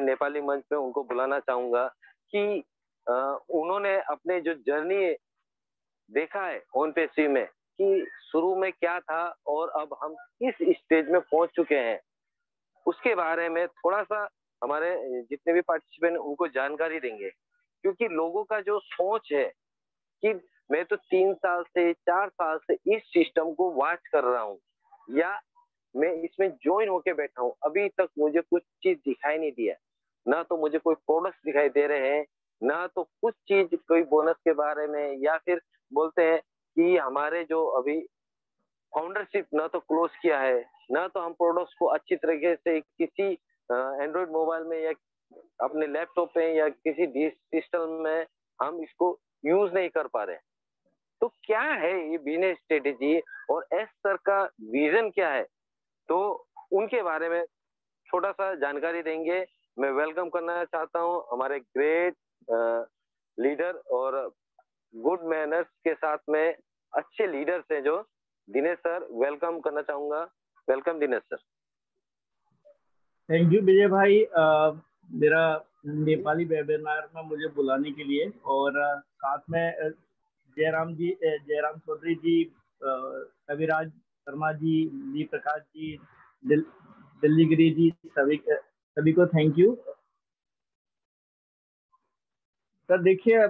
नेपाली मंच पे उनको बुलाना चाहूंगा कि उन्होंने अपने जो जर्नी देखा है ओन पेशी में कि शुरू में क्या था और अब हम किस स्टेज में पहुंच चुके हैं, उसके बारे में थोड़ा-सा हमारे जितने भी पार्टिसिपेंट उनको जानकारी देंगे। क्योंकि लोगों का जो सोच है कि मैं तो 3 साल से 4 साल से इस सिस्टम को वॉच कर रहा हूँ या मैं इसमें जॉइन होके बैठा हूँ, अभी तक मुझे कुछ चीज़ दिखाई नहीं दिया। ना तो मुझे कोई प्रोडक्ट्स दिखाई दे रहे हैं, ना तो कुछ चीज़ कोई बोनस के बारे में या फिर बोलते हैं कि हमारे जो अभी फाउंडरशिप ना तो क्लोज किया है, ना तो हम प्रोडक्ट्स को अच्छी तरीके से किसी एंड्रॉइड मोबाइल में या अपने लैपटॉप पे या किसी सिस्टम में हम इसको यूज़ नहीं कर पा रहे हैं। तो क्या है ये बिज़नेस स्ट्रेटेजी और एस सर का विज़न क्या है? तो उनके बारे में छोटा-सा जानकारी देंगे। मैं वेलकम करना चाहता हूँ हमारे ग्रेट लीडर और गुड मैनर्स के साथ में अच्छे लीडर्स हैं जो दिनेश सर, वेलकम करना चाहूँगा। Welcome Dinesh sir. Thank you Vijay भाई, मेरा नेपाली वेबिनार में मुझे बुलाने के लिए। और साथ में जयराम चौधरी जी, कविराज शर्मा जी, ली प्रकाश जी, दिल्ली गिरी जी, सभी को थैंक यू। सर देखिए,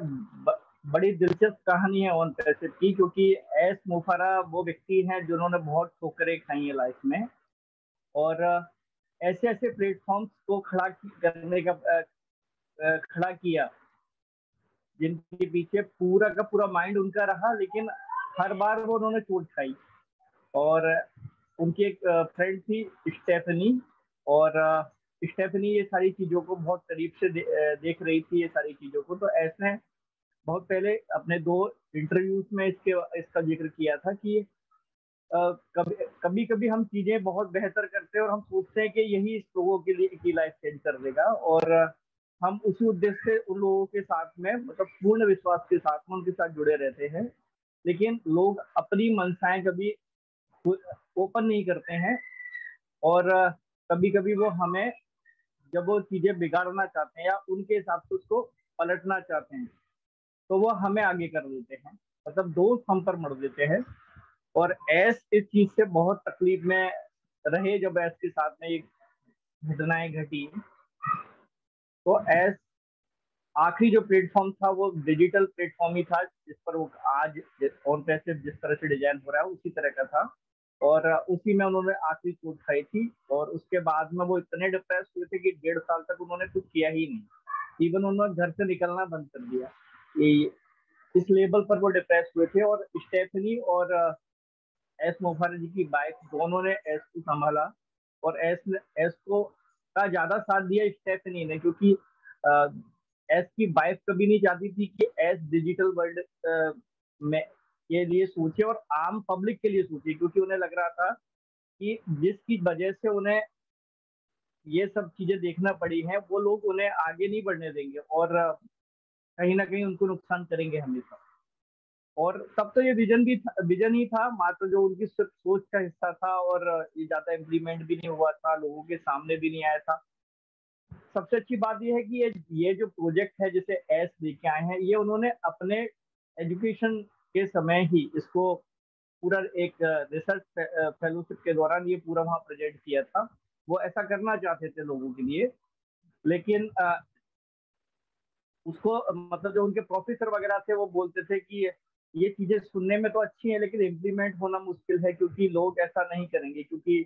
बड़ी दिलचस्प कहानी है ऑन पैसेज की, क्योंकि एस मुफारा वो व्यक्ति हैं जिन्होंने बहुत ठोकरें खाई है लाइफ में, और ऐसे ऐसे प्लेटफॉर्म्स को खड़ा किया जिनके पीछे पूरा का पूरा माइंड उनका रहा, लेकिन हर बार वो उन्होंने चोट खाई। और उनकी एक फ्रेंड थी स्टेफनी, और स्टेफनी ये सारी चीजों को बहुत करीब से देख रही थी, ये सारी चीजों को। तो ऐसे बहुत पहले अपने 2 इंटरव्यूज में इसका जिक्र किया था कि कभी कभी हम चीजें बहुत बेहतर करते हैं और हम सोचते हैं कि यही इस लोगों के लिए की लाइफ चेंज कर देगा, और हम उसी उद्देश्य से उन लोगों के साथ में, मतलब पूर्ण विश्वास के साथ में उनके साथ जुड़े रहते हैं। लेकिन लोग अपनी मनसाएं कभी ओपन नहीं करते हैं, और कभी कभी वो हमें, जब वो चीजें बिगाड़ना चाहते हैं या उनके हिसाब से उसको पलटना चाहते हैं, तो वो हमें आगे कर देते हैं, मतलब दोस्त हम पर मर देते हैं। और एस इस चीज से बहुत तकलीफ में रहे जब एस के साथ में ये घटनाएं घटी। तो एस आखिरी जो प्लेटफॉर्म था वो डिजिटल प्लेटफॉर्म ही था, जिस पर वो आज ऑन पैसिव जिस तरह से डिजाइन हो रहा है उसी तरह का था, और उसी में उन्होंने आखिरी चोट खाई थी। और उसके बाद में वो इतने डिप्रेस हुए थे कि 1.5 साल तक उन्होंने कुछ किया ही नहीं, इवन उन्होंने घर से निकलना बंद कर दिया। ये इस लेवल पर वो डिप्रेस हुए थे। और स्टेफनी और एस मुखर्जी की वाइफ दोनों ने एस को संभाला, और एस को का ज्यादा साथ दिया स्टेफनी ने, क्योंकि एस की वाइफ कभी नहीं चाहती थी कि एस डिजिटल वर्ल्ड में के लिए सोचे और आम पब्लिक के लिए सोचे, क्योंकि उन्हें लग रहा था कि जिसकी वजह से उन्हें ये सब चीजें देखना पड़ी हैं, वो लोग उन्हें आगे नहीं बढ़ने देंगे और कहीं ना कहीं उनको नुकसान करेंगे हमेशा। और तब तो ये विजन ही था मात्र, जो उनकी सिर्फ सोच का हिस्सा था, और ये ज्यादा इम्प्लीमेंट भी नहीं हुआ था, लोगों के सामने भी नहीं आया था। सबसे अच्छी बात यह है कि ये जो प्रोजेक्ट है जिसे एस लेके आए हैं, ये उन्होंने अपने एजुकेशन के समय ही इसको पूरा एक रिसर्च फेलोशिप के दौरान ये पूरा वहाँ प्रेजेंट किया था। वो ऐसा करना चाहते थे लोगों के लिए, लेकिन उसको मतलब जो उनके प्रोफेसर वगैरह थे वो बोलते थे कि ये चीजें सुनने में तो अच्छी है, लेकिन इम्प्लीमेंट होना मुश्किल है, क्योंकि लोग ऐसा नहीं करेंगे, क्योंकि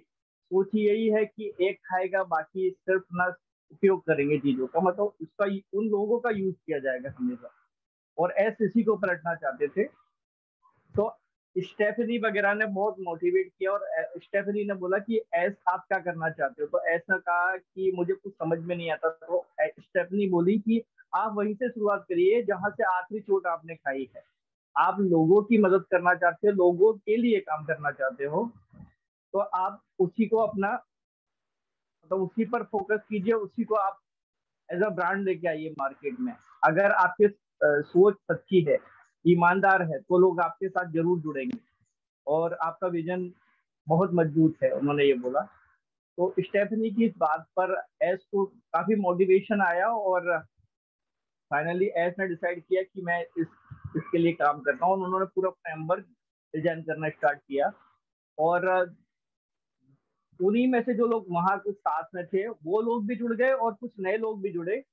सोच ही यही है कि एक खाएगा बाकी सिर्फ ना उपयोग करेंगे चीजों का, मतलब उसका उन लोगों का यूज किया जाएगा हमेशा। और ऐसे इसी को पलटना चाहते थे। तो स्टेफनी वगैरह ने बहुत मोटिवेट किया, और स्टेफनी ने बोला कि एस आप क्या करना चाहते हो। तो ऐसा कहा कि मुझे कुछ समझ में नहीं आता। तो स्टेफनी बोली कि आप वहीं से शुरुआत करिए जहां से आखिरी चोट आपने खाई है। आप लोगों की मदद करना चाहते हो, लोगों के लिए काम करना चाहते हो, तो आप उसी को अपना, मतलब उसी पर फोकस कीजिए, उसी को आप एज अ ब्रांड लेके आइए मार्केट में। अगर आपकी सोच सच्ची है, ईमानदार है, तो लोग आपके साथ जरूर जुड़ेंगे। और आपका विजन बहुत मजबूत है, उन्होंने ये बोला। तो स्टेफनी की इस बात पर एस को काफी मोटिवेशन आया और फाइनली एस ने डिसाइड किया कि मैं इसके लिए काम करता हूँ। उन्होंने पूरा फ्रेमवर्क डिजाइन करना स्टार्ट किया और उन्हीं में से जो लोग वहां कुछ साथ में थे वो लोग भी जुड़ गए और कुछ नए लोग भी जुड़े।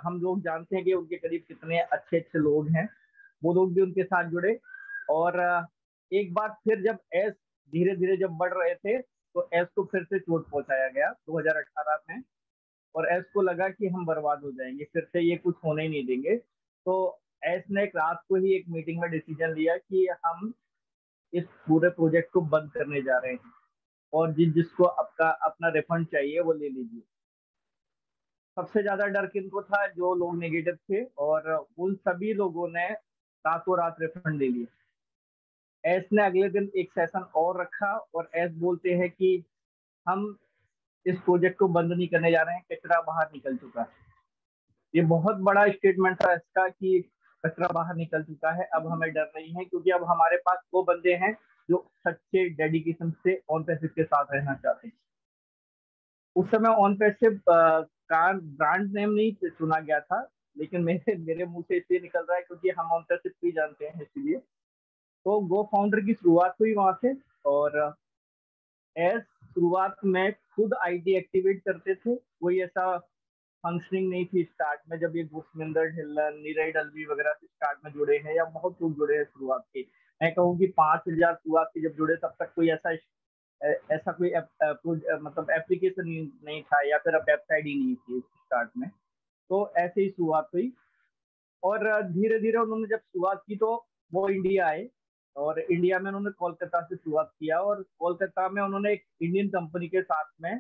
हम लोग जानते हैं कि उनके करीब कितने अच्छे अच्छे लोग हैं, वो लोग भी उनके साथ जुड़े। और एक बार फिर जब एस धीरे धीरे जब बढ़ रहे थे तो एस को फिर से चोट पहुंचाया गया 2018 में। और एस को लगा कि हम बर्बाद हो जाएंगे, फिर से ये कुछ होने ही नहीं देंगे। तो एस ने एक रात को ही एक मीटिंग में डिसीजन लिया कि हम इस पूरे प्रोजेक्ट को बंद करने जा रहे हैं और जिसको आपका अपना रिफंड चाहिए वो ले लीजिए। सबसे ज्यादा डर किनको था? जो लोग नेगेटिव थे, और उन सभी लोगों ने रातों रात रिफंड ले लिया। एस ने अगले दिन एक सेशन और रखा और एस बोलते हैं कि हम इस प्रोजेक्ट को बंद नहीं करने जा रहे हैं, कचरा बाहर निकल चुका है। ये बहुत बड़ा स्टेटमेंट था इसका कि कचरा बाहर निकल चुका है, अब हमें डर नहीं है, क्योंकि अब हमारे पास वो बंदे हैं जो सच्चे डेडिकेशन से ऑन पैसिव के साथ रहना चाहते हैं। उस समय ऑन पैसिव का ब्रांड नेम नहीं चुना गया था, लेकिन मेरे मेरे मुंह से इसलिए निकल रहा है क्योंकि हम ऑन पैसिव भी जानते हैं इसलिए। तो गो फाउंडर की शुरुआत हुई वहां से। और एस शुरुआत में खुद आईटी एक्टिवेट करते थे, कोई ऐसा फंक्शनिंग नहीं थी स्टार्ट में। जब ये गुरमिंदर ढिल्लन, नीरज डलवी वगैरह से स्टार्ट में जुड़े हैं, या बहुत लोग जुड़े हैं शुरुआत के, मैं कहूँ कि 5,000 शुरुआत के जब जुड़े तब तक कोई ऐसा कोई मतलब एप्लीकेशन नहीं था या फिर वेबसाइट ही नहीं थी स्टार्ट में। तो ऐसे ही शुरुआत हुई और धीरे धीरे उन्होंने जब शुरुआत की तो वो इंडिया आए और इंडिया में उन्होंने कोलकाता से शुरुआत किया। और कोलकाता में उन्होंने एक इंडियन कंपनी के साथ में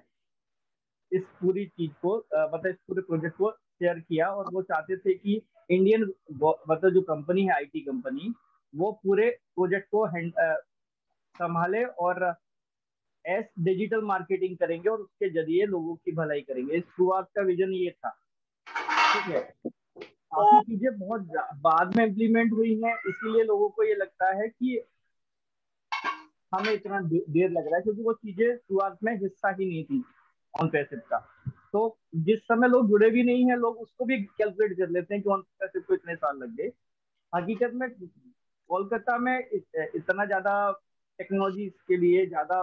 इस पूरी चीज को मतलब इस पूरे प्रोजेक्ट को शेयर किया। और वो चाहते थे कि इंडियन मतलब जो कंपनी है आईटी कंपनी, वो पूरे प्रोजेक्ट को संभाले और एस डिजिटल मार्केटिंग करेंगे और उसके जरिए लोगों की भलाई करेंगे। इस शुरुआत का विजन ये था। ठीक है, काफी चीजें बहुत बाद में इम्प्लीमेंट हुई हैं, इसीलिए लोगों को ये लगता है कि हमें इतना देर लग रहा है, क्योंकि वो चीजें शुरुआत में हिस्सा ही नहीं थी ऑन पैसिव का। तो जिस समय लोग जुड़े भी नहीं है, लोग उसको भी कैलकुलेट कर लेते हैं कि ऑन पैसिव को इतने साल लग गए। हकीकत में कोलकाता में इतना ज्यादा टेक्नोलॉजी के लिए ज्यादा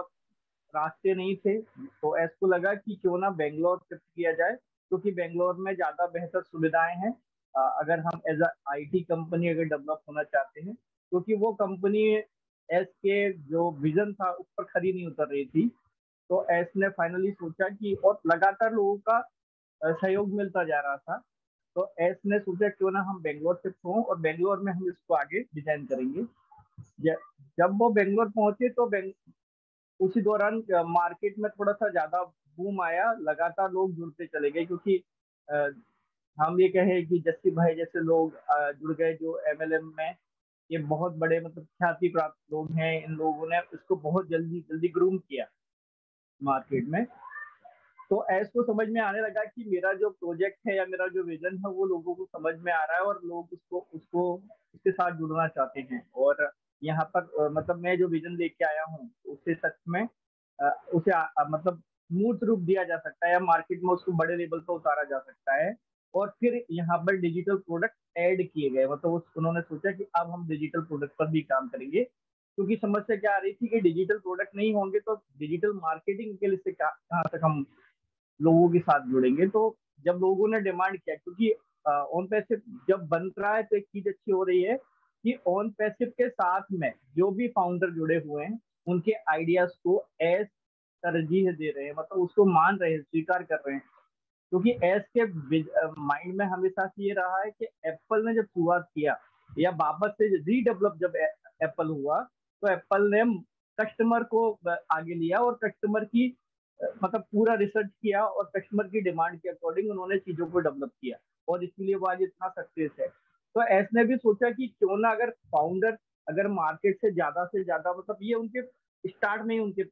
रास्ते नहीं थे। तो ऐसा लगा कि क्यों ना बेंगलोर शिफ्ट किया जाए, क्योंकि बेंगलोर में ज्यादा बेहतर सुविधाएं हैं अगर हम एज अ आईटी कंपनी अगर डेवलप होना चाहते हैं। क्योंकि वो कंपनी एस के जो विजन था उस पर खरी नहीं उतर रही थी। तो एस ने फाइनली सोचा कि, और लगातार लोगों का सहयोग मिलता जा रहा था, तो एस ने सोचा क्यों ना हम बेंगलोर शिफ्ट हों और बेंगलोर में हम इसको आगे डिजाइन करेंगे। जब वो बेंगलोर पहुंचे तो उसी दौरान मार्केट में थोड़ा सा ज्यादा बूम आया, लगातार लोग जुड़ते चले गए, क्योंकि अ, हम ये कहें कि जस्सी भाई जैसे लोग जुड़ गए जो एमएलएम में। ये बहुत बड़े मतलब ख्याति प्राप्त लोग हैं, इन लोगों ने इसको बहुत जल्दी जल्दी ग्रूम किया मार्केट में। तो ऐस को समझ में आने लगा कि मेरा जो प्रोजेक्ट है या मेरा जो विजन है वो लोगों को समझ में आ रहा है और लोग उसको उसको उसके साथ जुड़ना चाहते हैं। और यहाँ पर मतलब मैं जो विजन लेके आया हूँ उसे सच में उसे मतलब मूर्त रूप दिया जा सकता है या मार्केट में उसको बड़े लेवल पर उतारा जा सकता है। और फिर यहाँ पर डिजिटल प्रोडक्ट ऐड किए गए, मतलब उन्होंने सोचा कि अब हम डिजिटल प्रोडक्ट पर भी काम करेंगे। क्योंकि समस्या क्या आ रही थी कि डिजिटल प्रोडक्ट नहीं होंगे तो डिजिटल मार्केटिंग के लिए से कहाँ तक हम लोगों के साथ जुड़ेंगे। तो जब लोगों ने डिमांड किया, क्योंकि ऑन पैसिव जब बन रहा है तो एक चीज अच्छी हो रही है कि ऑन पैसिव के साथ में जो भी फाउंडर जुड़े हुए हैं उनके आइडियाज को एस तरजीह दे रहे हैं, मतलब उसको मान रहे हैं, स्वीकार कर रहे हैं। क्योंकि एस के माइंड में हमेशा से ये रहा है कि एप्पल ने जब शुरुआत किया या वापस से रीडेवलप जब एप्पल हुआ, तो एप्पल ने कस्टमर को आगे लिया और कस्टमर की मतलब पूरा रिसर्च किया और कस्टमर की डिमांड के अकॉर्डिंग उन्होंने चीजों को डेवलप किया, और इसलिए वो आज इतना सक्सेस है। तो एस ने भी सोचा कि क्यों ना अगर फाउंडर अगर मार्केट से ज्यादा मतलब ये उनके स्टार्ट में ही उनके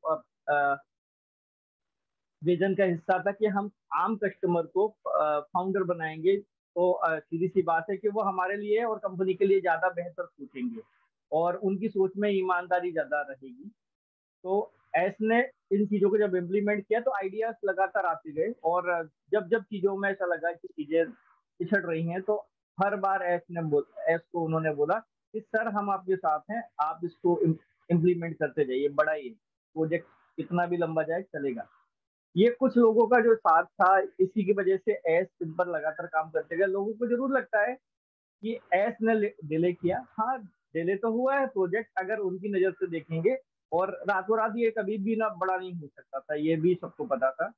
विजन का हिस्सा था कि हम आम कस्टमर को फाउंडर बनाएंगे, तो सीधी सी बात है कि वो हमारे लिए और कंपनी के लिए ज्यादा बेहतर सोचेंगे और उनकी सोच में ईमानदारी ज्यादा रहेगी। तो एस ने इन चीजों को जब इम्प्लीमेंट किया तो आइडियाज लगातार आते गए, और जब जब चीजों में ऐसा लगा कि चीजें पिछड़ रही हैं तो हर बार एस को उन्होंने बोला कि सर हम आपके साथ हैं, आप इसको इम्प्लीमेंट करते जाइए, बढ़ाइए, प्रोजेक्ट कितना भी लंबा जाए चलेगा। ये कुछ लोगों का जो साथ था, इसी की वजह से एस इन पर लगातार काम करते गए। लोगों को जरूर लगता है कि एस ने डिले किया, हाँ डिले तो हुआ है प्रोजेक्ट, अगर उनकी नजर से देखेंगे, और रातों रात ये कभी भी ना बड़ा नहीं हो सकता था, ये भी सबको पता था।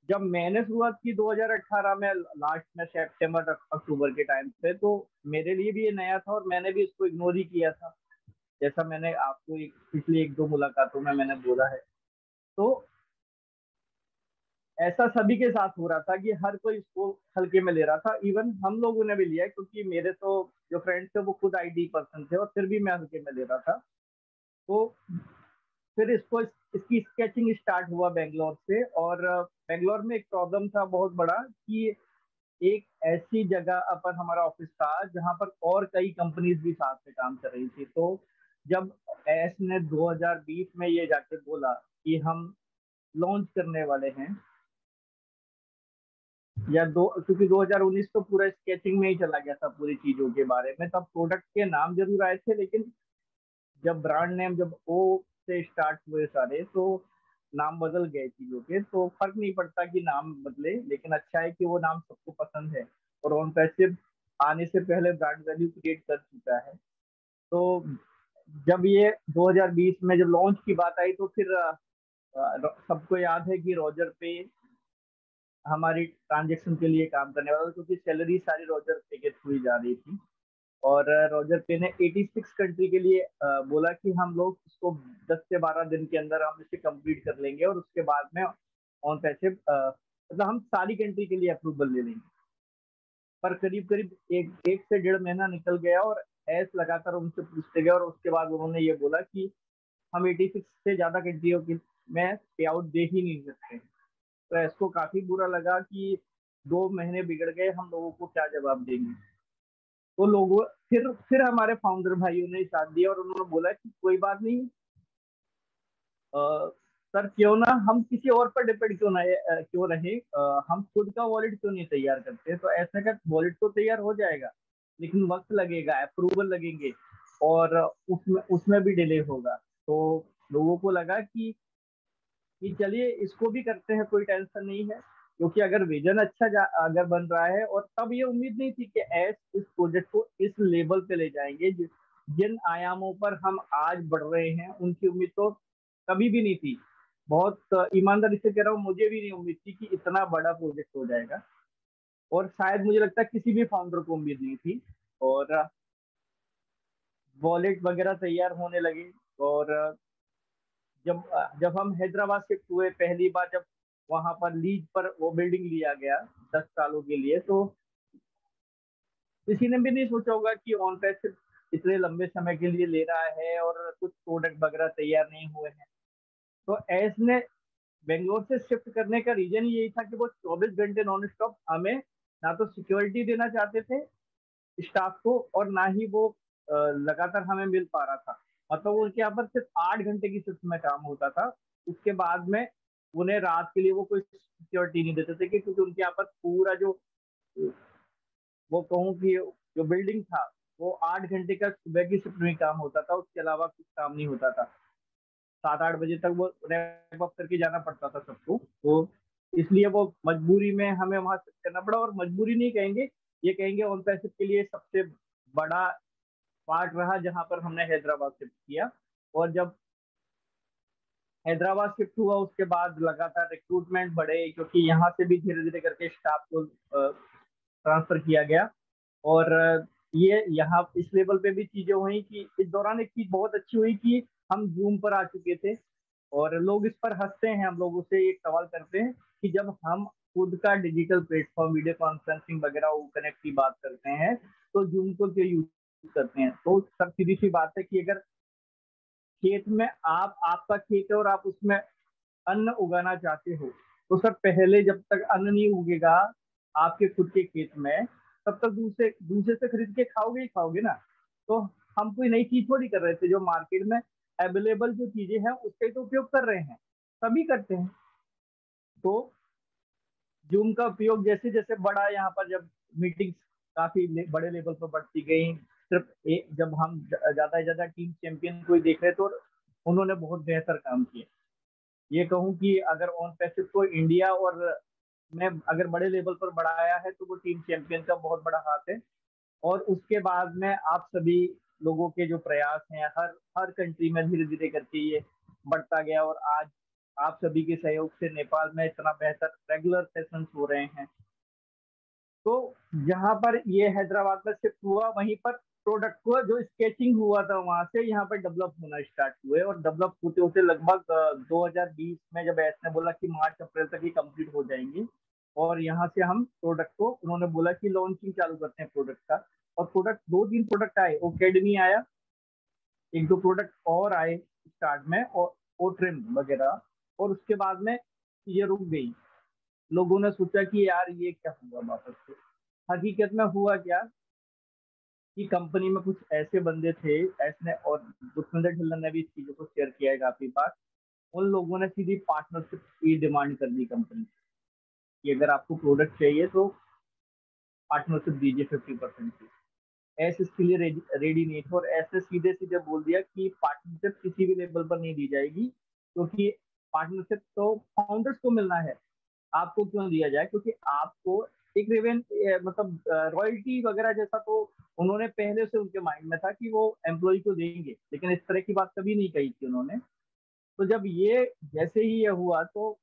जब मैंने शुरुआत की 2018 में, लास्ट में सितंबर अक्टूबर के टाइम पे, तो मेरे लिए भी ये नया था और मैंने भी इसको इग्नोर ही किया था, जैसा मैंने आपको पिछली एक दो मुलाकातों में मैंने बोला है। तो ऐसा सभी के साथ हो रहा था कि हर कोई इसको हल्के में ले रहा था, इवन हम लोगों ने भी लिया, क्योंकि मेरे तो जो फ्रेंड्स थे वो खुद आईटी पर्सन थे, और फिर भी मैं हल्के में ले रहा था। तो फिर इसकी स्केचिंग स्टार्ट हुआ बेंगलोर से, और बेंगलोर में एक प्रॉब्लम था बहुत बड़ा कि एक ऐसी जगह पर हमारा ऑफिस था जहां पर और कई कंपनीज भी साथ में काम कर रही थी। तो जब एस ने 2020 में ये जाके बोला कि हम लॉन्च करने वाले हैं, क्योंकि 2019 तो पूरा स्केचिंग में ही चला गया था पूरी चीजों के बारे में, तब प्रोडक्ट के नाम जरूर आए थे, लेकिन जब ब्रांड नेम जब ओ से स्टार्ट हुए सारे, तो नाम बदल गए चीजों के। तो फर्क नहीं पड़ता कि नाम बदले, लेकिन अच्छा है कि वो नाम सबको पसंद है, और ऑन पैसिव आने से पहले ब्रांड वैल्यू क्रिएट कर चुका है। तो जब ये 2020 में जब लॉन्च की बात आई, तो फिर सबको याद है कि रॉजर पे हमारी ट्रांजेक्शन के लिए काम करने वाला, क्योंकि सैलरी सारी रॉजर पे के थ्रू ही जा रही थी। और रॉजर पे ने 86 कंट्री के लिए बोला कि हम लोग इसको 10 से 12 दिन के अंदर हम इसे कंप्लीट कर लेंगे, और उसके बाद में ऑन पैसे मतलब हम सारी कंट्री के लिए अप्रूवल ले लेंगे। पर करीब करीब एक से डेढ़ महीना निकल गया, और एस लगातार उनसे पूछते गए, और उसके बाद उन्होंने ये बोला कि हम 86 से ज्यादा कंट्रियों की में पे आउट दे ही नहीं सकते। तो एस को काफी बुरा लगा कि 2 महीने बिगड़ गए, हम लोगों को क्या जवाब देंगे। तो लोगों फिर हमारे फाउंडर भाइयों ने साथ दिया, और उन्होंने बोला कि कोई बात नहीं, सर क्यों ना हम किसी और पर डिपेंड क्यों रहे, हम खुद का वॉलेट क्यों नहीं तैयार करते। तो ऐसा का वॉलेट तो तैयार हो जाएगा, लेकिन वक्त लगेगा, अप्रूवल लगेंगे, और उसमें उसमें भी डिले होगा। तो लोगों को लगा कि चलिए इसको भी करते हैं, कोई टेंशन नहीं है, क्योंकि अगर विजन अगर बन रहा है, और तब ये उम्मीद नहीं थी कि एस इस प्रोजेक्ट को इस लेवल पे ले जाएंगे, जिन आयामों पर हम आज बढ़ रहे हैं उनकी उम्मीद तो कभी भी नहीं थी। बहुत ईमानदारी से कह रहा हूँ, मुझे भी नहीं उम्मीद थी कि इतना बड़ा प्रोजेक्ट हो जाएगा, और शायद मुझे लगता है किसी भी फाउंडर को उम्मीद नहीं थी। और वॉलेट वगैरह तैयार होने लगे, और जब जब हम हैदराबाद शिफ्ट हुए पहली बार, जब वहां पर लीज पर वो बिल्डिंग लिया गया 10 सालों के लिए, तो किसी ने भी नहीं सोचा होगा कि ऑन पैसिव इतने लंबे समय के लिए ले रहा है, और कुछ प्रोडक्ट वगैरह तैयार नहीं हुए हैं। तो एस ने बेंगलोर से शिफ्ट करने का रीजन यही था कि वो 24 घंटे नॉन स्टॉप हमें ना तो सिक्योरिटी देना चाहते थे स्टाफ को, और ना ही वो लगातार हमें मिल पा रहा था। मतलब उनके यहाँ पर सिर्फ 8 घंटे की शिफ्ट में काम होता था, उसके बाद में उन्हें रात के लिए वो कोई सिक्योरिटी नहीं देते थे, क्योंकि उनके यहाँ पर पूरा जो, वो कहूँ कि जो बिल्डिंग था, वो 8 घंटे का सुबह की शिफ्ट में काम होता था, उसके अलावा कुछ काम नहीं होता था। 7-8 बजे तक वो रैप अप करके जाना पड़ता था सबको। तो इसलिए वो मजबूरी में हमें वहां शिफ्ट करना पड़ा, और मजबूरी नहीं कहेंगे, ये कहेंगे ऑन पैसिव के लिए सबसे बड़ा पार्ट रहा जहां पर हमने हैदराबाद शिफ्ट किया। और जब हैदराबाद शिफ्ट हुआ, उसके बाद लगातार रिक्रूटमेंट बढ़े, क्योंकि यहाँ से भी धीरे धीरे करके स्टाफ को ट्रांसफर किया गया। और ये यहाँ इस लेवल पे भी चीजें हुई कि इस दौरान एक चीज बहुत अच्छी हुई कि हम जूम पर आ चुके थे, और लोग इस पर हंसते हैं, हम लोगों से एक सवाल करते हैं कि जब हम खुद का डिजिटल प्लेटफॉर्म वीडियो कॉन्फ्रेंसिंग वगैरह वो कनेक्ट की बात करते हैं, तो जूम को क्यों यूज करते हैं। तो सब सीधी सी बात है कि अगर खेत में आपका खेत है और आप उसमें अन्न उगाना चाहते हो, तो सर पहले जब तक अन्न नहीं उगेगा आपके खुद के खेत में, तब तक दूसरे से खरीद के खाओगे ही खाओगे ना। तो हम कोई नई चीज थोड़ी कर रहे थे जो मार्केट में अवेलेबल जो चीजें हैं उसका ही तो उपयोग कर रहे हैं, सभी करते हैं। तो जूम का उपयोग जैसे जैसे बढ़ा, यहाँ पर जब मीटिंग्स काफी बड़े लेवल पर बढ़ती गई, सिर्फ जब हम ज्यादा से ज्यादा टीम चैंपियन को ही देख रहे तो उन्होंने बहुत बेहतर काम किया। ये कहूँ कि अगर ऑन पैसिव को इंडिया और में अगर बड़े लेवल पर बढ़ाया है तो वो टीम चैंपियन का बहुत बड़ा हाथ है। और उसके बाद में आप सभी लोगों के जो प्रयास हैं, हर हर कंट्री में धीरे धीरे करके ये बढ़ता गया, और आज आप सभी के सहयोग से नेपाल में इतना बेहतर रेगुलर सेशंस हो रहे हैं। तो जहाँ पर ये हैदराबाद में शिफ्ट हुआ, वहीं पर प्रोडक्ट को जो स्केचिंग हुआ था वहां से यहाँ पर डेवलप होना स्टार्ट हुए, और डेवलप होते होते लगभग 2020 में जब एस ने बोला कि मार्च अप्रैल तक ही कंप्लीट हो जाएंगे, और यहाँ से हम प्रोडक्ट को, उन्होंने बोला कि लॉन्चिंग चालू करते हैं प्रोडक्ट का। और प्रोडक्ट 2-3 प्रोडक्ट आए, ओकेडमी आया, 1-2 प्रोडक्ट और आए स्टार्ट में, और ट्रिम वगैरह। और उसके बाद में ये रुक गई। लोगों ने सोचा कि यार ये क्या हुआ वापस से। हकीकत में हुआ क्या कि कंपनी में कुछ ऐसे बंदे थे, ऐसे, और पुष्पेंद्र ढिल्लन ने भी इस चीजों को शेयर किया है काफी बार। उन लोगों ने सीधी पार्टनरशिप की डिमांड कर दी कंपनी कि अगर आपको प्रोडक्ट चाहिए तो पार्टनरशिप दीजिए 50% की। ऐसे इसके लिए रेडी नहीं थे, और ऐसे सीधे सीधे बोल दिया कि पार्टनरशिप किसी भी लेवल पर नहीं दी जाएगी, क्योंकि पार्टनरशिप तो फाउंडर्स को मिलना है, आपको क्यों दिया जाए, क्योंकि आपको एक रेवेन मतलब रॉयल्टी वगैरह जैसा तो उन्होंने पहले से उनके माइंड में था कि वो एम्प्लॉय को देंगे, लेकिन इस तरह की बात कभी नहीं कही थी उन्होंने। तो जब ये जैसे ही ये हुआ तो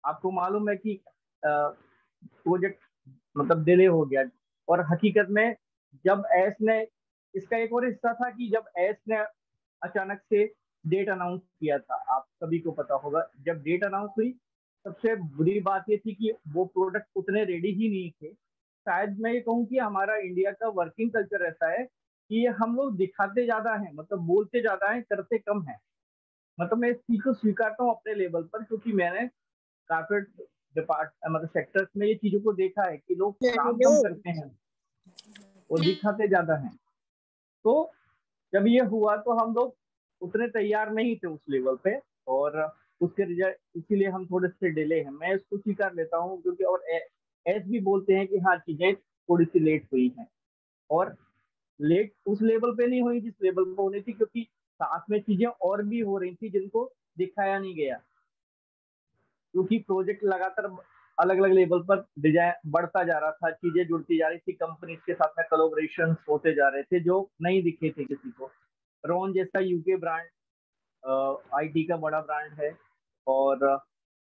आपको मालूम है कि प्रोजेक्ट मतलब डिले हो गया। और हकीकत में जब एस ने, इसका एक और हिस्सा था कि जब एस ने अचानक से डेट अनाउंस किया था, आप सभी को पता होगा, जब डेट अनाउंस हुई सबसे बुरी बात ये थी कि वो प्रोडक्ट उतने रेडी ही नहीं थे। शायद मैं ये कहूँ कि हमारा इंडिया का वर्किंग कल्चर ऐसा है कि हम लोग दिखाते ज्यादा हैं, मतलब बोलते ज्यादा हैं, करते कम है। मतलब मैं इस चीज को स्वीकारता हूँ अपने लेवल पर, क्योंकि मैंने कार्पोरेट मतलब सेक्टर्स में ये चीजों को देखा है कि लोग काम कम करते हैं और दिखाते ज्यादा हैं। तो जब ये हुआ तो हम लोग उतने तैयार नहीं थे उस लेवल पे, और उसके रिजल्ट इसीलिए हम थोड़े से डिले हैं, मैं इसको स्वीकार लेता हूँ। क्योंकि और एस भी बोलते हैं कि हाँ चीजें थोड़ी सी लेट हुई हैं, और लेट उस लेवल पे नहीं हुई जिस लेवल पे होनी थी, क्योंकि साथ में चीजें और भी हो रही थी जिनको दिखाया नहीं गया, क्योंकि प्रोजेक्ट लगातार अलग अलग लेवल पर डिजाइन बढ़ता जा रहा था, चीजें जुड़ती जा रही थी, कंपनी के साथ में कोलैबोरेशन होते जा रहे थे जो नहीं दिखे थे किसी को। रोन जैसा यूके ब्रांड, आईटी का बड़ा ब्रांड है, और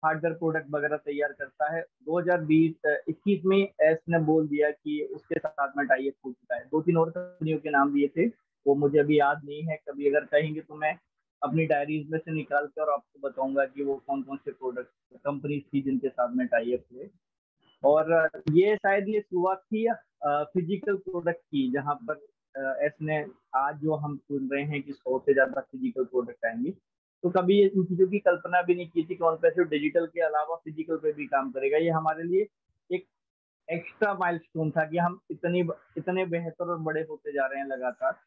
हार्डवेयर प्रोडक्ट वगैरह तैयार करता है। 2020-21 में एस ने बोल दिया कि उसके साथ में टाई अप हो चुका है। 2-3 और कंपनियों के नाम दिए थे, वो मुझे अभी याद नहीं है, कभी अगर कहेंगे तो मैं अपनी डायरीज में से निकाल कर और आपको बताऊंगा कि वो कौन कौन से प्रोडक्ट कंपनी थी जिनके साथ में टाई अप हुए। और ये शायद ये शुरुआत थी फिजिकल प्रोडक्ट की, जहाँ पर एस ने, आज जो हम सुन रहे हैं कि 100 से ज्यादा फिजिकल प्रोडक्ट आएंगे, तो कभी इन चीजों की कल्पना भी नहीं की थी कि ऑन पैसिव डिजिटल के अलावा फिजिकल पे भी काम करेगा। ये हमारे लिए एक एक्स्ट्रा माइलस्टोन था कि हम इतने बेहतर और बड़े होते जा रहे हैं लगातार,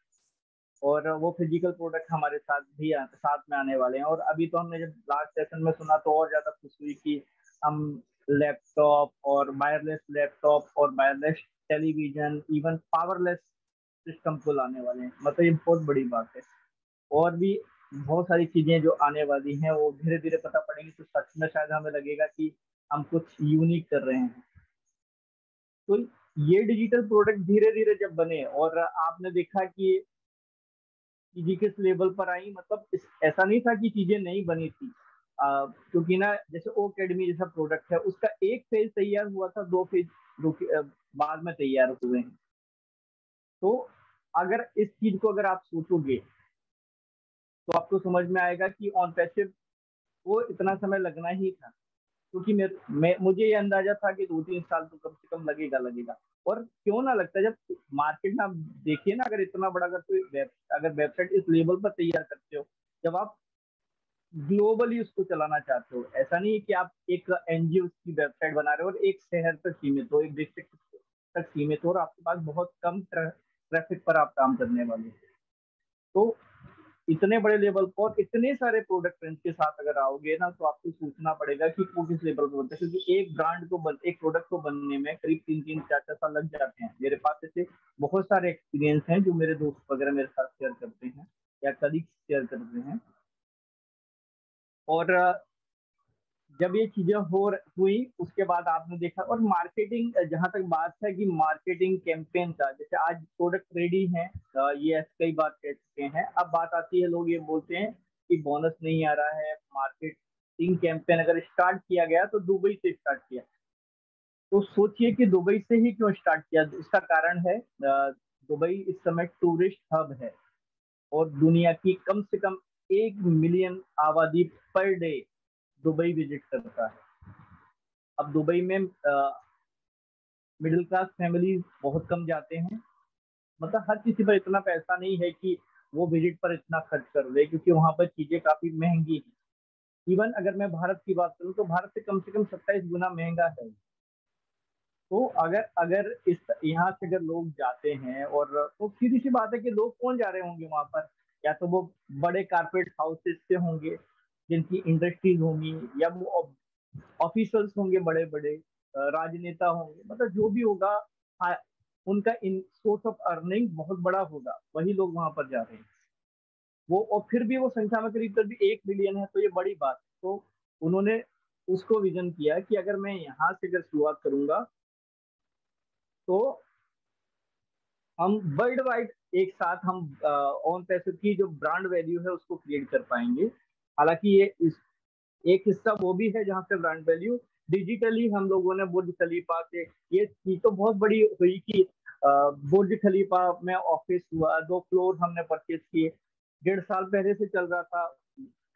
और वो फिजिकल प्रोडक्ट हमारे साथ भी साथ में आने वाले हैं। और अभी तो हमने जब लास्ट सेशन में सुना तो और ज्यादा खुशी हुई कि हम लैपटॉप और वायरलेस लैपटॉप और wireless television, even powerless system को लाने वाले हैं। मतलब ये बहुत बड़ी बात है। और भी बहुत सारी चीजें जो आने वाली हैं वो धीरे धीरे पता पड़ेगी, तो सच में शायद हमें लगेगा कि हम कुछ यूनिक कर रहे हैं। तो ये डिजिटल प्रोडक्ट धीरे धीरे जब बने, और आपने देखा कि चीजें किस लेवल पर आई, मतलब ऐसा नहीं था कि चीजें नहीं बनी थी। क्योंकि ना जैसे ओ अकेडमी जैसा प्रोडक्ट है, उसका एक फेज तैयार हुआ था, 2 फेज बाद में तैयार हुए हैं। तो अगर इस चीज को अगर आप सोचोगे तो आपको समझ में आएगा कि ऑन पैसिव को इतना समय लगना ही था। क्योंकि मुझे ये अंदाजा था कि 2-3 साल तो कम से कम लगेगा लगेगा। और क्यों ना लगता, जब मार्केट में आप देखिए ना, अगर इतना बड़ा, अगर कोई अगर वेबसाइट इस लेवल पर तैयार करते हो, जब आप ग्लोबली उसको चलाना चाहते हो, ऐसा नहीं है कि आप एक एनजीओ की वेबसाइट बना रहे हो और एक शहर तक सीमित हो, एक डिस्ट्रिक्ट तक सीमित हो, और आपके पास बहुत कम ट्रैफिक पर आप काम करने वाले हो। तो इतने बड़े लेवल पर इतने सारे प्रोडक्ट रेंज के साथ अगर आओगे ना, तो आपको सोचना पड़ेगा कि वो किस लेवल पर बनता है, क्योंकि एक ब्रांड को एक प्रोडक्ट को बनने में करीब 3-3, 4-4 साल लग जाते हैं। मेरे पास ऐसे बहुत सारे एक्सपीरियंस हैं जो मेरे दोस्त वगैरह मेरे साथ शेयर करते हैं या कलीग शेयर करते हैं। और जब ये चीजें हुई उसके बाद आपने देखा, और मार्केटिंग, जहां तक बात है कि मार्केटिंग कैंपेन का, जैसे आज प्रोडक्ट रेडी है, ये कई बार कह चुके हैं, अब बात आती है, लोग ये बोलते हैं कि बोनस नहीं आ रहा है। मार्केटिंग कैंपेन अगर स्टार्ट किया गया तो दुबई से स्टार्ट किया, तो सोचिए कि दुबई से ही क्यों स्टार्ट किया। इसका कारण है, दुबई इस समय टूरिस्ट हब है और दुनिया की कम से कम 1 मिलियन आबादी पर डे दुबई विजिट करता है। अब दुबई में मिडिल क्लास फैमिली बहुत कम जाते हैं, मतलब हर किसी पर इतना पैसा नहीं है कि वो विजिट पर इतना खर्च कर ले, क्योंकि वहां पर चीजें काफी महंगी हैं। इवन अगर मैं भारत की बात करूं तो भारत से कम 27 गुना महंगा है। तो अगर अगर इस यहाँ से अगर लोग जाते हैं, और तो सीधी सी बात है कि लोग कौन जा रहे होंगे वहां पर, या तो वो बड़े कारपोरेट हाउसेस से होंगे जिनकी इंडस्ट्रीज होंगी, या वो ऑफिसर्स होंगे बड़े बड़े, राजनेता होंगे, मतलब जो भी होगा, हाँ, उनका इन सोर्स ऑफ अर्निंग बहुत बड़ा होगा, वही लोग वहां पर जा रहे हैं। वो और फिर भी वो संख्या में करीब करीब 1 मिलियन है, तो ये बड़ी बात है। तो उन्होंने उसको विजन किया कि अगर मैं यहाँ से अगर शुरुआत करूंगा तो हम वर्ल्ड वाइड एक साथ हम ऑन पैसे की जो ब्रांड वैल्यू है उसको क्रिएट कर पाएंगे। हालांकि एक हिस्सा वो भी है जहाँ से ब्रांड वैल्यू डिजिटली हम लोगों ने बुर्ज खलीफा से, ये चीज तो बहुत बड़ी हुई कि बुर्ज खलीफा में ऑफिस हुआ, 2 फ्लोर हमने परचेज किए। 1.5 साल पहले से चल रहा था।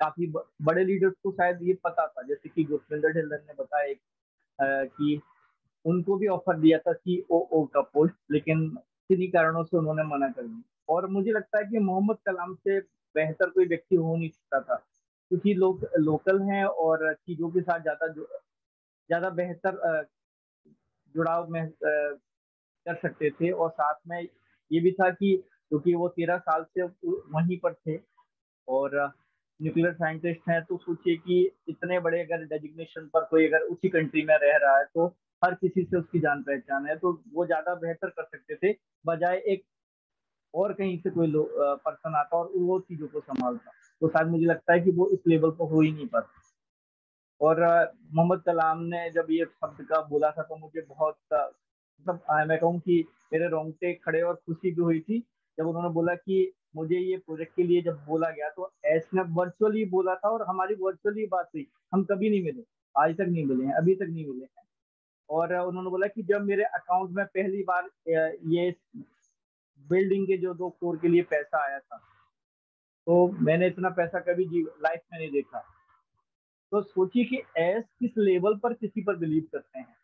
काफी बड़े लीडर्स को शायद ये पता था, जैसे कि गुरविंदर ढिल्लन ने बताया कि उनको भी ऑफर दिया था सीओओ का पोस्ट, लेकिन किन्हीं कारणों से उन्होंने मना कर दिया। और मुझे लगता है कि मोहम्मद कलाम से बेहतर कोई व्यक्ति हो नहीं सकता था, क्योंकि लोग लोकल हैं और चीजों के साथ ज्यादा बेहतर जुड़ाव में कर सकते थे। और साथ में ये भी था कि क्योंकि वो 13 साल से वहीं पर थे और न्यूक्लियर साइंटिस्ट हैं, तो सोचिए कि इतने बड़े अगर डेजिग्नेशन पर कोई अगर उसी कंट्री में रह रहा है तो हर किसी से उसकी जान पहचान है, तो वो ज्यादा बेहतर कर सकते थे, बजाय एक और कहीं से कोई पर्सन आता और वो चीजों को संभालता। तो शायद मुझे लगता है कि वो इस लेवल पर हो ही नहीं पाता। और मोहम्मद कलाम ने जब ये शब्द का बोला था तो मुझे बहुत मतलब मैं कहूँ कि मेरे रोंगटे खड़े और खुशी भी हुई थी जब उन्होंने बोला कि मुझे ये प्रोजेक्ट के लिए जब बोला गया, तो ऐसे वर्चुअली बोला था और हमारी वर्चुअली बात हुई। हम कभी नहीं मिले, आज तक नहीं मिले हैं, अभी तक नहीं मिले हैं। और उन्होंने बोला कि जब मेरे अकाउंट में पहली बार ये बिल्डिंग के जो 2 फ्लोर के लिए पैसा आया था, तो मैंने इतना पैसा कभी लाइफ में नहीं देखा। तो सोचिए कि एस किस लेवल पर किसी पर बिलीव करते हैं।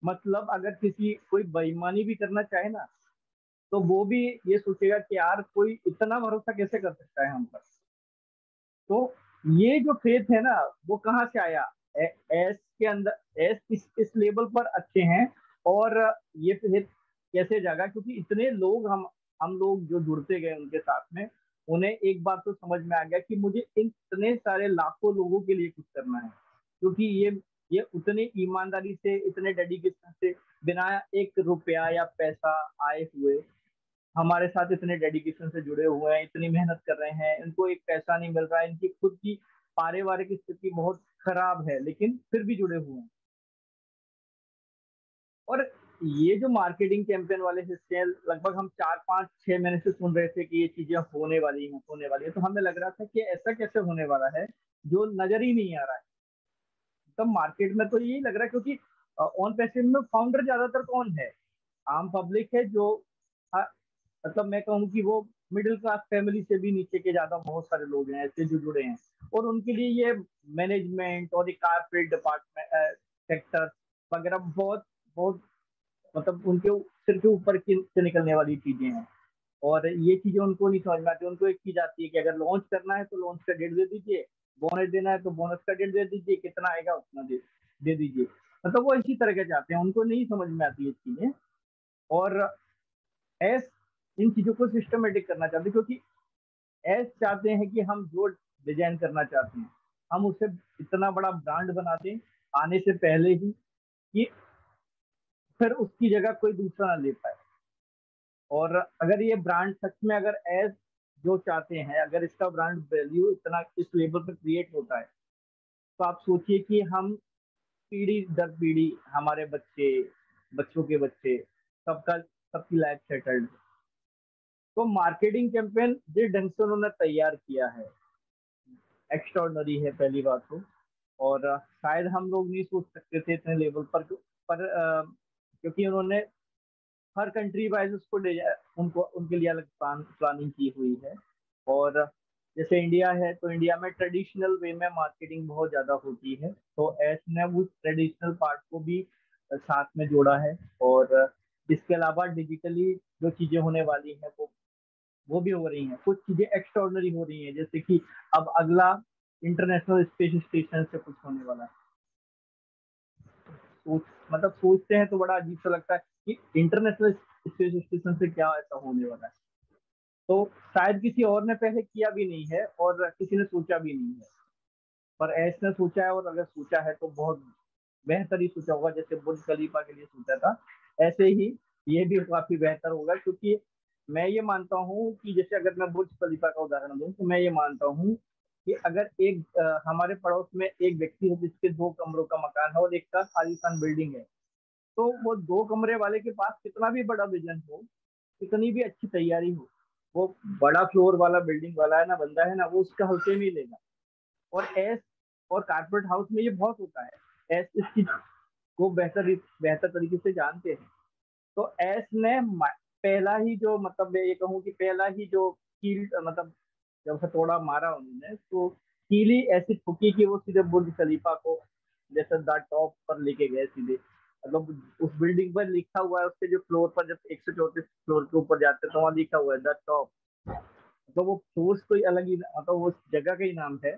मतलब अगर किसी कोई बेईमानी भी करना चाहे ना, तो वो भी ये सोचेगा कि यार कोई इतना भरोसा कैसे कर सकता है हम पर। तो ये जो फेथ है ना, वो कहाँ से आया। एस के अंदर एस इस लेवल पर अच्छे हैं। और ये फेथ कैसे जागा, क्योंकि इतने लोग हम लोग जो जुड़ते गए उनके साथ में, उन्हें एक बात तो समझ में आ गया कि मुझे इन इतने सारे लाखों लोगों के लिए कुछ करना है। क्योंकि ये उतने ईमानदारी से, इतने डेडिकेशन से, बिना 1 रुपया या पैसा आए हुए हमारे साथ इतने डेडिकेशन से जुड़े हुए हैं, इतनी मेहनत कर रहे हैं, इनको एक पैसा नहीं मिल रहा है, इनकी खुद की पारिवारिक स्थिति बहुत खराब है, लेकिन फिर भी जुड़े हुए हैं। और ये जो मार्केटिंग कैंपेन वाले हिस्से हैं, लगभग हम 4-5-6 महीने से सुन रहे थे कि ये चीजें होने वाली हैं, होने वाली है, तो हमें लग रहा था कि ऐसा कैसे होने वाला है जो नजर ही नहीं आ रहा है। तब मार्केट में तो यही लग रहा है, क्योंकि ऑन पैसिव में फाउंडर ज्यादातर कौन है, आम पब्लिक है, जो मतलब मैं कहूँ कि वो मिडिल क्लास फैमिली से भी नीचे के ज्यादा बहुत सारे लोग हैं ऐसे जो जुड़े हैं। और उनके लिए ये मैनेजमेंट और कारपोरेट डिपार्टमेंट सेक्टर वगैरह बहुत बहुत मतलब उनके सिर के ऊपर से निकलने वाली चीजें हैं। और ये चीजें उनको नहीं समझ में आती। उनको एक चीज आती है कि अगर लॉन्च करना है तो लॉन्च का डेट दे दीजिए, बोनस देना है तो बोनस का डेट दे दीजिए, कितना आएगा उतना दे दीजिए। मतलब वो इसी तरह के चाहते हैं, उनको नहीं समझ में आती ये चीजें। और एस इन चीजों को सिस्टमेटिक करना चाहते, क्योंकि एस चाहते हैं कि हम जो डिजाइन करना चाहते हैं हम उसे इतना बड़ा ब्रांड बना दें आने से पहले ही कि फिर उसकी जगह कोई दूसरा ना ले पाए। और अगर ये ब्रांड सच में अगर एस जो चाहते हैं, अगर इसका ब्रांड वैल्यू इतना इस लेवल पर क्रिएट होता है, तो आप सोचिए कि हम पीढ़ी दर पीढ़ी, हमारे बच्चे, बच्चों के बच्चे, सबका सबकी लाइफ सेटल्ड। तो मार्केटिंग कैंपेन जिस ढंग से उन्होंने तैयार किया है एक्स्ट्रॉर्डनरी है पहली बात तो। और शायद हम लोग नहीं सोच सकते थे इतने लेवल क्योंकि उन्होंने हर कंट्री वाइज उसको उनको उनके लिए अलग प्लानिंग की हुई है। और जैसे इंडिया है तो इंडिया में ट्रेडिशनल वे में मार्केटिंग बहुत ज्यादा होती है, तो एस ने उस ट्रेडिशनल पार्ट को भी साथ में जोड़ा है। और इसके अलावा डिजिटली जो चीजें होने वाली हैं वो भी हो रही हैं, कुछ चीजें एक्स्ट्राऑर्डिनरी हो रही हैं, जैसे कि अब अगला इंटरनेशनल स्पेस स्टेशन से कुछ होने वाला है। सोच मतलब सोचते हैं तो बड़ा अजीब सा लगता है कि इंटरनेशनल स्पेस स्टेशन से क्या ऐसा होने वाला है। तो शायद किसी और ने पहले किया भी नहीं है और किसी ने सोचा भी नहीं है, पर ऐसे ने सोचा है। और अगर सोचा है तो बहुत बेहतर ही सोचा होगा, जैसे बुर्ज खलीफा के लिए सोचा था ऐसे ही ये भी काफी बेहतर होगा। क्योंकि मैं ये मानता हूँ कि जैसे अगर मैं बुर्ज खलीफा का उदाहरण दूं तो मैं ये मानता हूँ कि अगर एक हमारे पड़ोस में एक व्यक्ति है जिसके 2 कमरों का मकान है और एक का आलीशान बिल्डिंग है, तो वो 2 कमरे वाले के पास कितना भी बड़ा विजन हो, कितनी भी अच्छी तैयारी हो, वो बड़ा फ्लोर वाला बिल्डिंग वाला है ना बंदा है ना, वो उसका हल्के में लेगा। और एस और कारपेट हाउस में ये बहुत होता है, एस इस चीज को बेहतर तरीके से जानते हैं। तो एस ने पहला ही जो मतलब मैं ये कहूँ कि पहला ही जो कील मतलब जब हथौड़ा मारा उन्होंने तो कीली ऐसी ठुकी कि वो सीधे बुर्ज खलीफा को जैसे द टॉप पर लेके गए सीधे। मतलब उस बिल्डिंग पर लिखा हुआ है, उसके जो फ्लोर पर जब 134 फ्लोर के ऊपर जाते हैं तो वहाँ लिखा हुआ है द टॉप। तो वो फोर्स कोई अलग ही मतलब वो जगह का ही नाम है।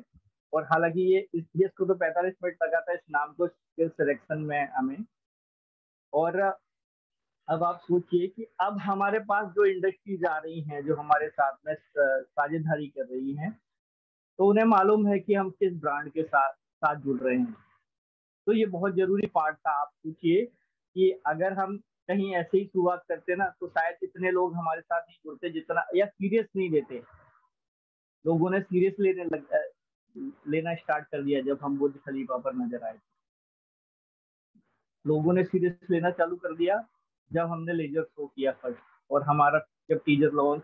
और हालांकि ये इसको तो 45 मिनट लगा था इस नाम को सिलेक्शन में हमें। और अब आप सोचिए कि अब हमारे पास जो इंडस्ट्रीज आ रही हैं जो हमारे साथ में साझेदारी कर रही हैं, तो उन्हें मालूम है कि हम किस ब्रांड के साथ साथ जुड़ रहे हैं। तो ये बहुत जरूरी पार्ट था। आप सोचिए कि अगर हम कहीं ऐसे ही शुरुआत करते ना तो शायद इतने लोग हमारे साथ नहीं जुड़ते जितना, या सीरियस नहीं लेते। लोगों ने सीरियस लेना स्टार्ट कर दिया जब हम बुर्ज खलीफा पर नजर आए। लोगों ने सीरियस लेना चालू कर दिया जब हमने लेजर शो किया फर्स्ट, और हमारा जब टीजर लॉन्च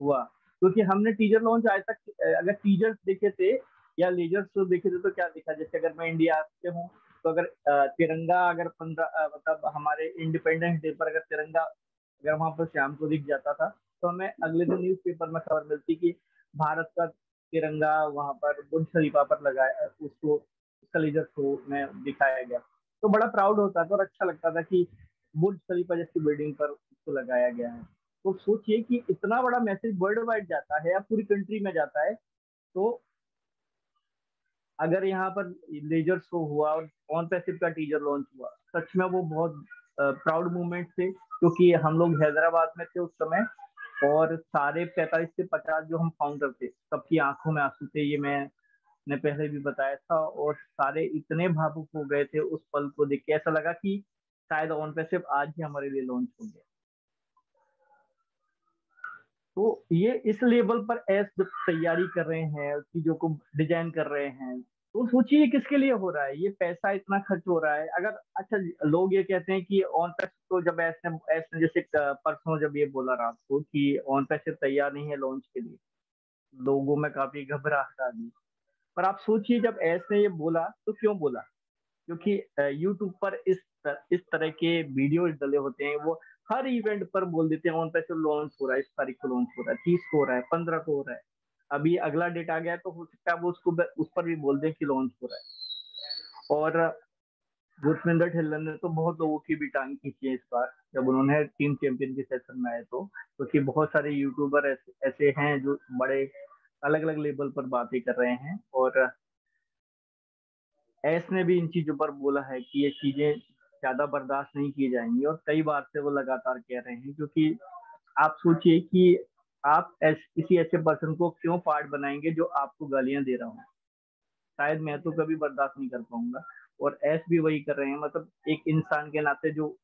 हुआ। क्योंकि हमने टीजर लॉन्च आज तक अगर टीजर्स देखे थे या लेजर शो देखे थे तो क्या दिखा, जैसे अगर मैं इंडिया से हूँ तो अगर तिरंगा अगर 15 मतलब हमारे इंडिपेंडेंस डे पर अगर तिरंगा अगर वहां पर शाम को दिख जाता था तो हमें अगले दिन न्यूज़पेपर में खबर मिलती कि भारत का तिरंगा वहां पर बुर्ज खलीफा पर लगाया, उसको उसका लेजर शो में दिखाया गया। तो बड़ा प्राउड होता था और अच्छा लगता था कि बुर्ज खलीफा जैसी बिल्डिंग पर उसको लगाया गया है। तो सोचिए कि इतना बड़ा मैसेज वर्ल्ड वाइड जाता है या पूरी कंट्री में जाता है। तो अगर यहाँ पर लेजर शो हुआ और ऑन पैसिव का टीजर लॉन्च हुआ, सच में वो बहुत प्राउड मोमेंट थे। क्योंकि हम लोग हैदराबाद में थे उस समय और सारे 45 से 50 जो हम फाउंडर थे सबकी आंखों में आंसू थे, ये मैंने पहले भी बताया था। और सारे इतने भावुक हो गए थे उस पल को देख के, ऐसा लगा कि शायद ऑन पैसिव आज ही हमारे लिए लॉन्च हो गया। तो ये इस लेवल पर एस जब तैयारी कर रहे हैं, चीजों को डिजाइन कर रहे हैं, तो सोचिए किसके लिए हो रहा है, ये पैसा इतना खर्च हो रहा है। अगर अच्छा लोग ये कहते हैं कि ऑन पैसे तो जब एस ने जैसे परसों जब ये बोला रात को कि ऑन पैसे तैयार नहीं है लॉन्च के लिए, लोगों में काफी घबराहट आ गई। पर आप सोचिए जब एस ने ये बोला तो क्यों बोला, क्योंकि यूट्यूब पर इस तरह के वीडियो डले होते हैं, वो हर इवेंट पर बोल देते हैं ऑन पैसे लॉन्च हो रहा है, इस तारीख को लॉन्च हो रहा है, 30 को हो रहा है, 15 को हो रहा है। अभी अगला डेट आ गया है तो हो सकता है वो उसको उस पर भी बोल दें कि लॉन्च हो रहा है। और गुरविंदर ठिल्लन ने तो बहुत लोगों की भी टांग खींची है इस बार जब उन्होंने टीम चैंपियन के सेशन में आए। तो क्योंकि बहुत सारे यूट्यूबर ऐसे हैं जो बड़े अलग अलग लेवल पर बातें कर रहे हैं। और एस ने भी इन चीजों पर बोला है कि ये चीजें ज्यादा बर्दाश्त नहीं की जाएंगी, और कई बार से वो लगातार कह रहे हैं। क्योंकि आप सोचिए कि आप किसी ऐसे पर्सन को क्यों पार्ट बनाएंगे जो आपको गालियां दे रहा हो? शायद मैं तो कभी बर्दाश्त नहीं कर पाऊंगा। और ऐस भी वही कर रहे हैं, मतलब एक इंसान के नाते जो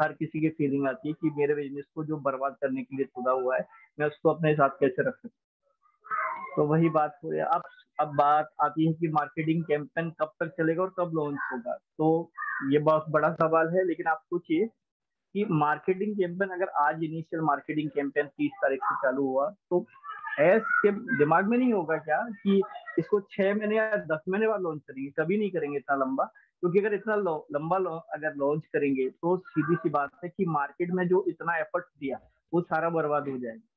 हर किसी की फीलिंग आती है कि मेरे बिजनेस को जो बर्बाद करने के लिए खुदा हुआ है, मैं उसको अपने साथ कैसे रख सकता हूँ। तो वही बात हो है। अब बात आती है कि मार्केटिंग कैंपेन कब तक चलेगा और कब लॉन्च होगा। तो ये बहुत बड़ा सवाल है, लेकिन आप सोचिए कि मार्केटिंग कैंपेन अगर आज इनिशियल मार्केटिंग कैंपेन 30 तारीख से चालू हुआ, तो एस के दिमाग में नहीं होगा क्या कि इसको 6 महीने या 10 महीने बाद लॉन्च करेंगे? कभी नहीं करेंगे इतना लंबा, क्योंकि अगर इतना लंबा अगर लॉन्च करेंगे तो सीधी सी बात है कि मार्केट में जो इतना एफर्ट दिया वो सारा बर्बाद हो जाएगा।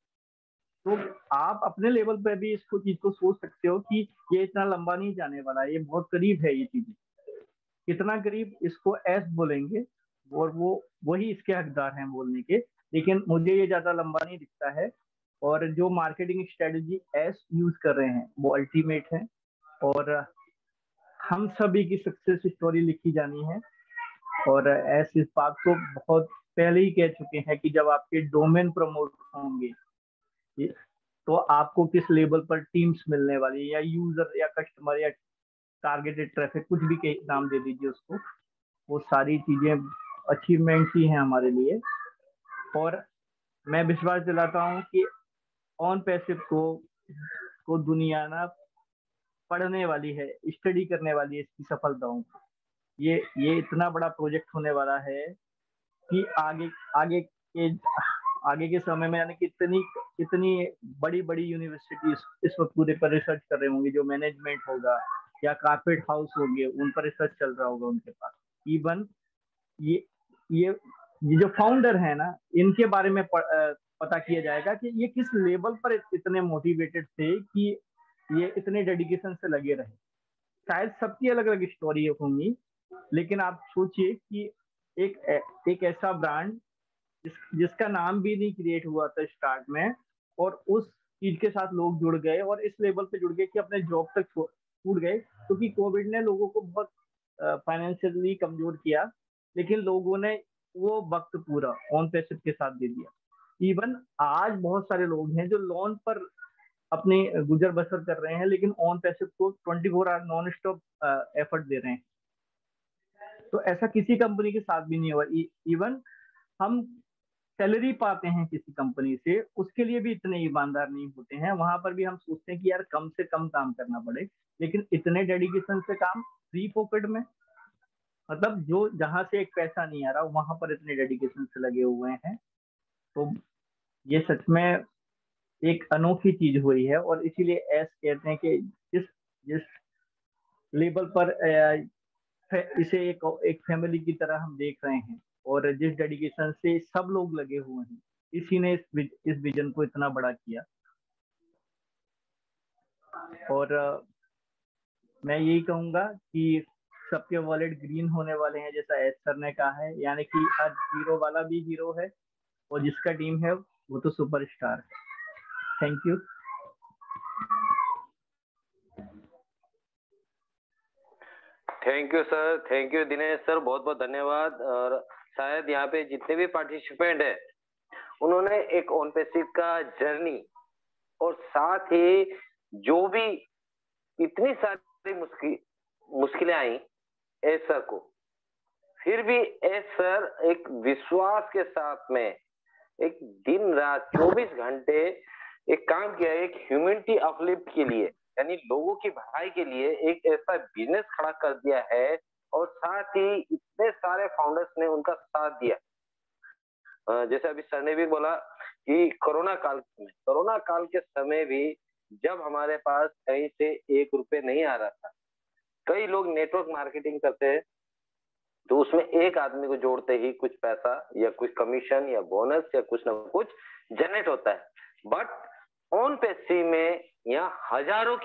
तो आप अपने लेवल पे भी इसको चीज को सोच सकते हो कि ये इतना लंबा नहीं जाने वाला, ये बहुत करीब है ये चीजें। कितना करीब इसको एस बोलेंगे, और वो वही इसके हकदार हैं बोलने के। लेकिन मुझे ये ज्यादा लंबा नहीं दिखता है। और जो मार्केटिंग स्ट्रेटजी एस यूज कर रहे हैं वो अल्टीमेट है। और हम सभी की सक्सेस स्टोरी लिखी जानी है। और एस इस बात को बहुत पहले ही कह चुके हैं कि जब आपके डोमेन प्रमोट होंगे तो आपको किस लेवल पर टीम्स मिलने वाली है, या यूजर या कस्टमर या टारगेटेड ट्रैफिक, कुछ भी के नाम दे दीजिए उसको। वो सारी चीजें अचीवमेंट्स ही हैं हमारे लिए। और मैं विश्वास दिलाता हूँ कि ऑन पैसिव को दुनिया ना पढ़ने वाली है, स्टडी करने वाली है इसकी सफलताओं को। ये इतना बड़ा प्रोजेक्ट होने वाला है कि आगे के आगे के समय में, यानी कि इतनी इतनी बड़ी बड़ी यूनिवर्सिटी इस वक्त पूरे पर रिसर्च कर रहे होंगे, जो मैनेजमेंट होगा या कारपेट हाउस होंगे उन पर रिसर्च चल रहा होगा उनके पास। इवन ये ये ये जो फाउंडर है ना, इनके बारे में पता किया जाएगा कि ये किस लेवल पर इतने मोटिवेटेड थे कि ये इतने डेडिकेशन से लगे रहे। शायद सबकी अलग अलग स्टोरी होंगी, लेकिन आप सोचिए कि एक एक ऐसा ब्रांड जिसका नाम भी नहीं क्रिएट हुआ था स्टार्ट में, और उस चीज के साथ लोग जुड़ गए और इस लेवल पे जुड़ गए कि अपने जॉब तक छूट गए, क्योंकि कोविड ने लोगों को बहुत फाइनेंशियली कमजोर किया। लेकिन लोगों ने वो वक्त पूरा ऑन पैसिव के साथ दे दिया। इवन आज बहुत सारे लोग हैं जो लोन पर अपनी गुजर बसर कर रहे हैं, लेकिन ऑन पैसिव को 24 आवर नॉन स्टॉप एफर्ट दे रहे हैं। तो ऐसा किसी कंपनी के साथ भी नहीं हुआ। इवन हम सैलरी पाते हैं किसी कंपनी से, उसके लिए भी इतने ईमानदार नहीं होते हैं। वहां पर भी हम सोचते हैं कि यार कम से कम काम करना पड़े, लेकिन इतने डेडिकेशन से काम फ्री पॉकेट में, मतलब जो जहां से एक पैसा नहीं आ रहा वहां पर इतने डेडिकेशन से लगे हुए हैं। तो ये सच में एक अनोखी चीज हुई है। और इसीलिए एस कहते हैं कि जिस जिस लेवल पर इसे एक फैमिली की तरह हम देख रहे हैं, और जिस डेडिकेशन से सब लोग लगे हुए हैं, इसी ने इस विजन को इतना बड़ा किया। और मैं यही कहूंगा कि सबके वॉलेट ग्रीन होने वाले हैं, जैसा एस सर ने कहा है, यानी कि हर जीरो वाला भी हीरो है, और जिसका टीम है वो तो सुपरस्टार है। Thank you. Thank you sir, thank you Dinesh sir, बहुत बहुत धन्यवाद। और शायद यहाँ पे जितने भी पार्टिसिपेंट है उन्होंने एक ऑन पैसिव का जर्नी, और साथ ही जो भी इतनी सारी मुश्किलें आई एस सर को, फिर भी एस सर एक विश्वास के साथ में एक दिन रात 24 घंटे एक काम किया, एक ह्यूमैनिटी अपलिफ्ट के लिए, यानी लोगों की भलाई के लिए एक ऐसा बिजनेस खड़ा कर दिया है। और साथ ही इतने सारे फाउंडर्स ने उनका साथ दिया। जैसे अभी सर ने भी बोला कि कोरोना काल के समय भी जब हमारे पास कहीं से 1 रुपए नहीं आ रहा था, कई लोग नेटवर्क मार्केटिंग करते हैं, तो उसमें एक आदमी को जोड़ते ही कुछ पैसा या कुछ कमीशन या बोनस या कुछ ना कुछ जनरेट होता है। बट ऑन पैसिव में यहाँ हजारों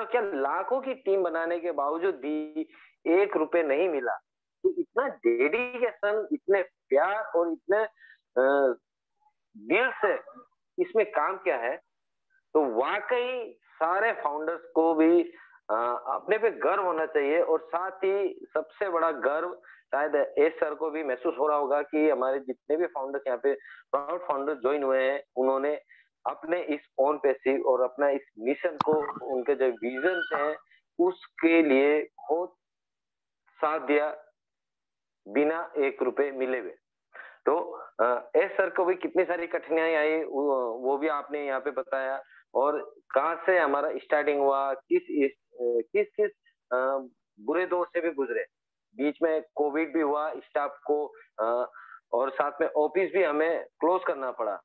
क्या लाखों की टीम बनाने के बावजूद भी 1 रुपए नहीं मिला। तो इतना डेडिकेशन, इतने प्यार और इतने दिल से इसमें काम किया है। तो वाकई सारे फाउंडर्स को भी अपने पे गर्व होना चाहिए। और साथ ही सबसे बड़ा गर्व शायद एस सर को भी महसूस हो रहा होगा कि हमारे जितने भी फाउंडर्स यहाँ पे प्राउड फाउंडर ज्वाइन हुए हैं, उन्होंने अपने इस ओन पैसिव और अपना इस मिशन को, उनके जो विजन हैं, उसके लिए बहुत साथ दिया बिना 1 रुपए मिले हुए। तो एस सर को भी कितनी सारी कठिनाई आई, वो भी आपने यहाँ पे बताया, और कहाँ से हमारा स्टार्टिंग हुआ, किस किस बुरे दौर से भी गुजरे। बीच में कोविड भी हुआ स्टाफ को, और साथ में ऑफिस भी हमें क्लोज करना पड़ा।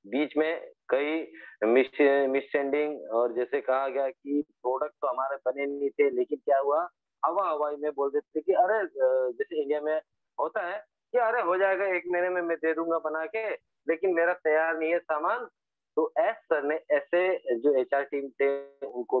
बीच में कई मिससेंडिंग, और जैसे कहा गया कि प्रोडक्ट तो हमारे बने नहीं थे, लेकिन क्या हुआ, हवा हवाई में बोल देते कि अरे जैसे इंडिया में होता है कि अरे हो जाएगा 1 महीने में, मैं दे दूंगा बना के, लेकिन मेरा तैयार नहीं है सामान। तो एस सर ने ऐसे जो एचआर टीम थे उनको